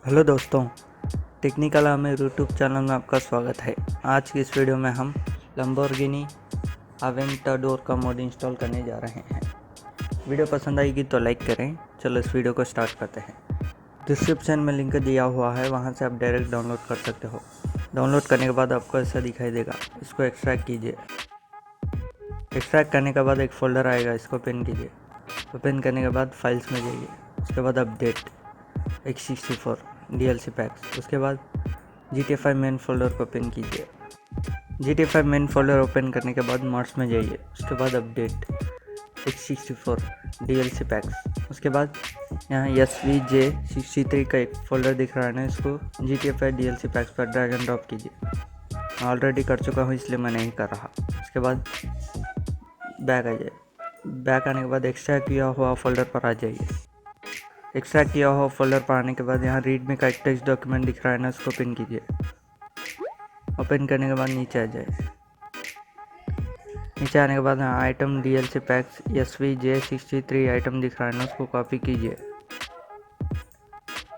Hello दोस्तों, technical मेरे YouTube channel में आपका स्वागत है। आज की इस वीडियो में हम लैम्बोर्गिनी अवेंटाडोर का मोड इंस्टॉल करने जा रहे हैं। वीडियो पसंद आएगी तो लाइक करें। चलो इस वीडियो को स्टार्ट करते हैं। डिस्क्रिप्शन में लिंक दिया हुआ है, वहां से आप डायरेक्ट डाउनलोड कर सकते हो। डाउनलोड करने के बाद आपको ऐसा दिखाई देगा। इसको एक्सट्रैक्ट कीजिए। एक्सट्रैक्ट करने के बाद एक फ़ोल्डर आएगा, इसको ओपन कीजिए। ओपन करने के बाद फाइल्स में जाइए। उसके बाद अपडेट x64 DLC पैक्स। उसके बाद GTA 5 मेन फोल्डर को ओपन कीजिए। GTA 5 मेन फोल्डर ओपन करने के बाद मॉड्स में जाइए। उसके बाद अपडेट x64 DLC पैक्स। उसके बाद यहाँ SVJ63 का एक फ़ोल्डर दिख रहा है ना, इसको GTA 5 DLC पैक्स पर ड्रैग एंड ड्रॉप कीजिए। मैं ऑलरेडी कर चुका हूँ इसलिए मैं नहीं कर रहा। उसके बाद बैक आ जाए। बैक आने के बाद एक्सट्रैक्ट किया हुआ फोल्डर पर आ जाइए। एक्सट्रैक्ट किया हुआ फोल्डर पर आने के बाद यहाँ रीडमी का एक टेक्स्ट डॉक्यूमेंट दिख रहा है ना, उसको ओपन कीजिए। ओपन करने के बाद नीचे आ जाए। नीचे आने के बाद यहाँ item DLC PACS SVJ63 item दिख रहा है ना, उसको कॉपी कीजिए।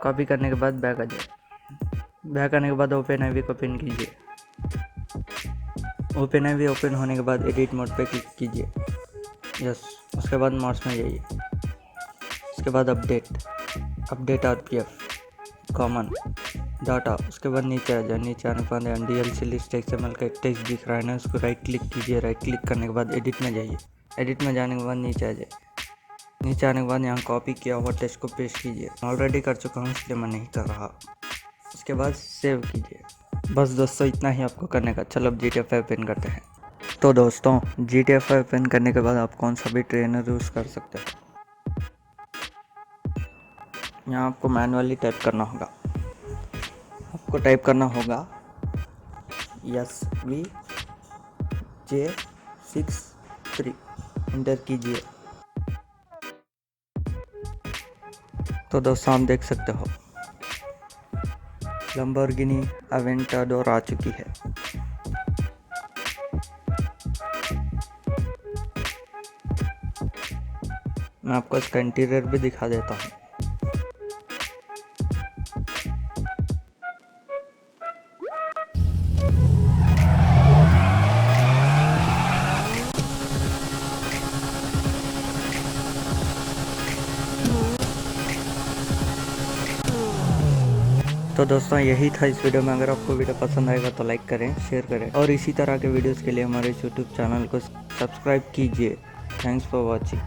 कॉपी करने के बाद बैक आ जाए। बैक आने के बाद ओपन आईवी को ओपन कीजिए। ओपन आईवी ओपन होने के बाद एडिट मोड पे क्लिक कीजिए। यस। उसके बाद मॉड्स में जाइए। उसके बाद अपडेट RPF कॉमन डाटा। उसके बाद नीचे आ जाए। नीचे आने के बाद DLC लिस्ट XML का एक टेक्स्ट दिख रहा है ना, उसको राइट क्लिक कीजिए। राइट क्लिक करने के बाद एडिट में जाइए। एडिट में जाने के बाद नीचे आ जाए। नीचे आने के बाद यहाँ कॉपी किया हुआ टेक्स्ट को पेस्ट कीजिए। ऑलरेडी कर चुका हूँ इसलिए मैं नहीं कर रहा। उसके बाद सेव कीजिए। बस दोस्तों, इतना ही आपको करने का। चलो अब GTA 5 ओपन करते हैं। तो दोस्तों, GTA 5 ओपन करने के बाद आप कौन सा भी ट्रेनर यूज़ कर सकते हो। यहाँ आपको मैनुअली टाइप करना होगा। आपको टाइप करना होगा SVJ63। इंटर कीजिए। तो दोस्तों, आप देख सकते हो लैम्बोर्गिनी अवेंटाडोर आ चुकी है। मैं आपको इसका इंटीरियर भी दिखा देता हूँ। तो दोस्तों, यही था इस वीडियो में। अगर आपको वीडियो पसंद आएगा तो लाइक करें, शेयर करें और इसी तरह के वीडियोस के लिए हमारे यूट्यूब चैनल को सब्सक्राइब कीजिए। Thanks for watching.